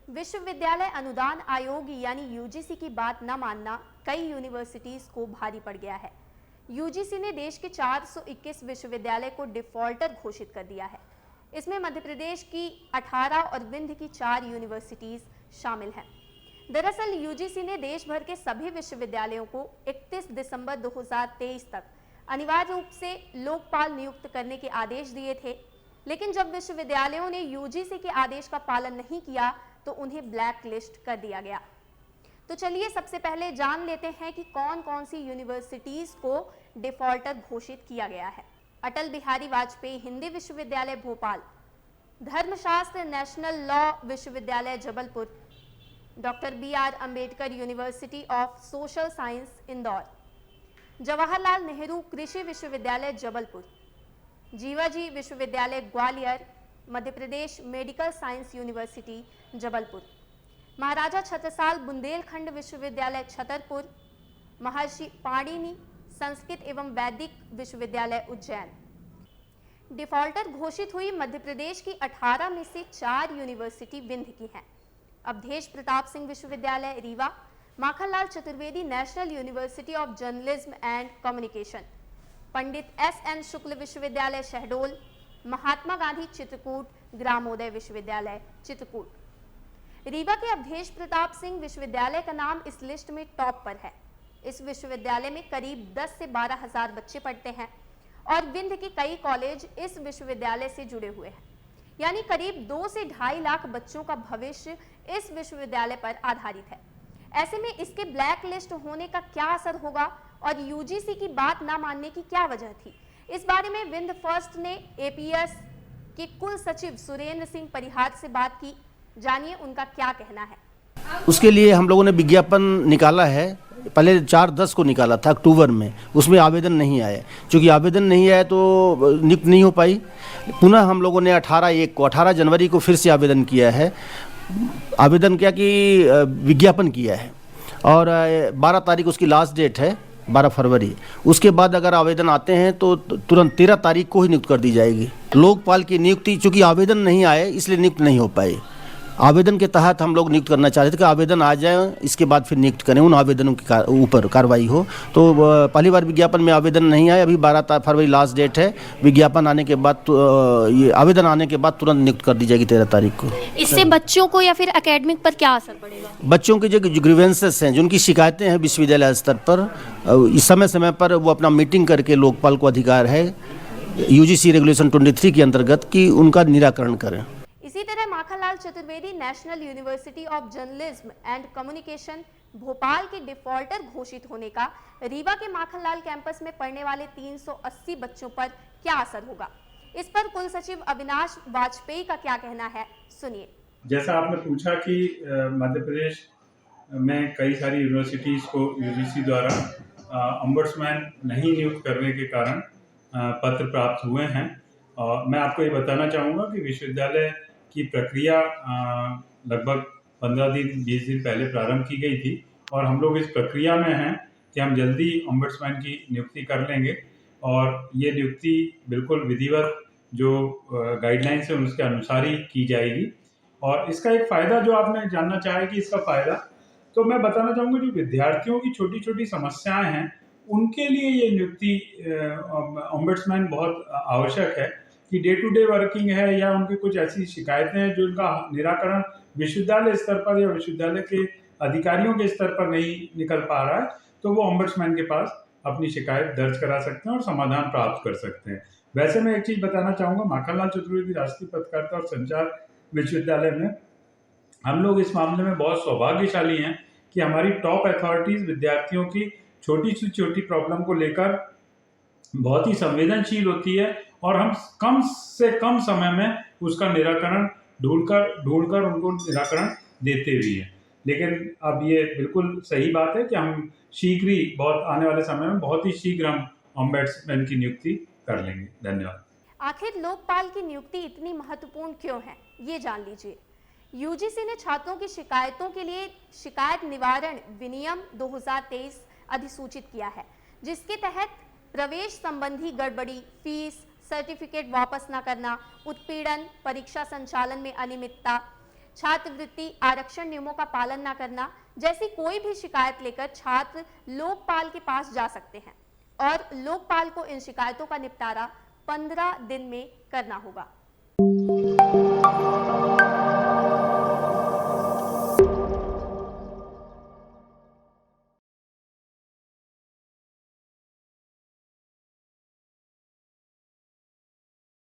विश्वविद्यालय अनुदान आयोग यानी यूजीसी की बात न मानना कई यूनिवर्सिटीज को भारी पड़ गया है। यूजीसी ने देश के 421 विश्वविद्यालय को डिफॉल्टर घोषित कर दिया है। इसमें मध्य प्रदेश की 18 और विंध्य की 4 यूनिवर्सिटीज शामिल हैं। दरअसल यूजीसी ने देश भर के सभी विश्वविद्यालयों को 31 दिसंबर 2023 तक अनिवार्य रूप से लोकपाल नियुक्त करने के आदेश दिए थे, लेकिन जब विश्वविद्यालयों ने यूजीसी के आदेश का पालन नहीं किया तो उन्हें ब्लैक लिस्ट कर दिया गया। तो चलिए सबसे पहले जान लेते हैं कि कौन कौन सी यूनिवर्सिटीज को डिफॉल्टर घोषित किया गया है। अटल बिहारी वाजपेयी हिंदी विश्वविद्यालय भोपाल, धर्मशास्त्र नेशनल लॉ विश्वविद्यालय Jabalpur, doctor BR Ambedkar university of social science Indore, Jawaharlal Nehru कृषि विश्वविद्यालय जबलपुर, जीवाजी विश्वविद्यालय Gwalior, Madhya Pradesh medical science university Jabalpur, महाराजा छत्रसाल बुंदेलखंड विश्वविद्यालय छतरपुर, महर्षि पाणिनि संस्कृत एवं वैदिक विश्वविद्यालय उज्जैन। डिफॉल्टर घोषित हुई मध्य प्रदेश की 18 में से 4 यूनिवर्सिटी विंध्य की हैं। अवधेश प्रताप सिंह विश्वविद्यालय Rewa, Makhanlal Chaturvedi national university of journalism and communication, Pandit SN शुक्ल विश्वविद्यालय शहडोल, महात्मा गांधी चित्रकूट ग्रामोदय विश्वविद्यालय चित्रकूट। रीवा के अवधेश प्रताप सिंह विश्वविद्यालय का नाम इस लिस्ट में टॉप पर है। इस विश्वविद्यालय में करीब 10 से 12 हजार बच्चे पढ़ते हैं और विंध्य के कई कॉलेज इस विश्वविद्यालय से जुड़े हुए हैं, यानी करीब 2 से 2.5 लाख बच्चों का भविष्य इस विश्वविद्यालय पर आधारित है। ऐसे में इसके ब्लैक लिस्ट होने का क्या असर होगा और यूजीसी की बात ना मानने की क्या वजह थी, इस बारे में विंध्य फर्स्ट ने APS के कुल सचिव सुरेंद्र सिंह परिहार से बात की। जानिए उनका क्या कहना है। उसके लिए हम लोगों ने विज्ञापन निकाला है। पहले 4/10 को निकाला था अक्टूबर में, उसमें आवेदन नहीं आया। चूँकि आवेदन नहीं आया तो नियुक्त नहीं हो पाई। पुनः हम लोगों ने 18 जनवरी को फिर से आवेदन किया है। आवेदन क्या कि विज्ञापन किया है और 12 तारीख उसकी लास्ट डेट है, 12 फरवरी। उसके बाद अगर आवेदन आते हैं तो तुरंत 13 तारीख को ही नियुक्त कर दी जाएगी। लोकपाल की नियुक्ति चूँकि आवेदन नहीं आए इसलिए नियुक्त नहीं हो पाई। आवेदन के तहत हम लोग नियुक्त करना चाहते थे कि आवेदन आ जाए, इसके बाद फिर नियुक्त करें, उन आवेदनों के ऊपर कार्रवाई हो। तो पहली बार विज्ञापन में आवेदन नहीं आया। अभी 12 फरवरी लास्ट डेट है। विज्ञापन आने के बाद ये आवेदन आने के बाद तुरंत नियुक्त कर दी जाएगी 13 तारीख को। इससे बच्चों को या फिर एकेडमिक पर क्या असर पड़ेगा? बच्चों के जो ग्रीवेंसेस हैं, जिनकी शिकायतें हैं विश्वविद्यालय स्तर पर, इस समय पर वो अपना मीटिंग करके लोकपाल को अधिकार है UGC रेगुलेशन 23 के अंतर्गत कि उनका निराकरण करें। इसी तरह Makhanlal Chaturvedi national university of journalism and communication Bhopal के डिफॉल्टर घोषित होने का रीवा के माखनलाल कैंपस में पढ़ने वाले 380 बच्चों पर क्या असर होगा, इस पर कुल सचिव अविनाश वाजपेयी का क्या कहना है, सुनिए। जैसा आपने पूछा कि मध्य प्रदेश में कई सारी यूनिवर्सिटीज को UGC द्वारा ओम्बड्समैन नहीं नियुक्त करने के कारण पत्र प्राप्त हुए हैं। और मैं आपको ये बताना चाहूँगा कि विश्वविद्यालय की प्रक्रिया लगभग 15 दिन 20 दिन पहले प्रारंभ की गई थी और हम लोग इस प्रक्रिया में हैं कि हम जल्दी ओम्बड्समैन की नियुक्ति कर लेंगे और ये नियुक्ति बिल्कुल विधिवत जो गाइडलाइंस है उसके अनुसार ही की जाएगी। और इसका एक फ़ायदा जो आपने जानना चाहा है कि इसका फ़ायदा, तो मैं बताना चाहूँगा जो विद्यार्थियों की छोटी छोटी समस्याएं हैं उनके लिए ये नियुक्ति ओम्बड्समैन बहुत आवश्यक है कि डे टू डे वर्किंग है या उनकी कुछ ऐसी शिकायतें हैं जो उनका निराकरण विश्वविद्यालय स्तर पर या विश्वविद्यालय के अधिकारियों के स्तर पर नहीं निकल पा रहा है, तो वो ओम्बड्समैन के पास अपनी शिकायत दर्ज करा सकते हैं और समाधान प्राप्त कर सकते हैं। वैसे मैं एक चीज़ बताना चाहूँगा, माखनलाल चतुर्वेदी राष्ट्रीय पत्रकारिता और संचार विश्वविद्यालय में हम लोग इस मामले में बहुत सौभाग्यशाली हैं कि हमारी टॉप अथॉरिटीज़ विद्यार्थियों की छोटी से छोटी प्रॉब्लम को लेकर बहुत ही संवेदनशील होती है और हम कम से कम समय में उसका निराकरण ढूंढकर उनको निराकरण देते भी हैं। लेकिन अब ये बिल्कुल सही बात है कि हम शीघ्र ही बहुत आने वाले समय में बहुत ही शीघ्र हम ओम्बड्समैन की नियुक्ति कर लेंगे। धन्यवाद। आखिर लोकपाल की नियुक्ति इतनी महत्वपूर्ण क्यों है, ये जान लीजिए। यूजीसी ने छात्रों की शिकायतों के लिए शिकायत निवारण विनियम 2023 अधिसूचित किया है, जिसके तहत प्रवेश संबंधी गड़बड़ी, फीस, सर्टिफिकेट वापस न करना, उत्पीड़न, परीक्षा संचालन में अनियमितता, छात्रवृत्ति, आरक्षण नियमों का पालन न करना जैसी कोई भी शिकायत लेकर छात्र लोकपाल के पास जा सकते हैं और लोकपाल को इन शिकायतों का निपटारा 15 दिन में करना होगा।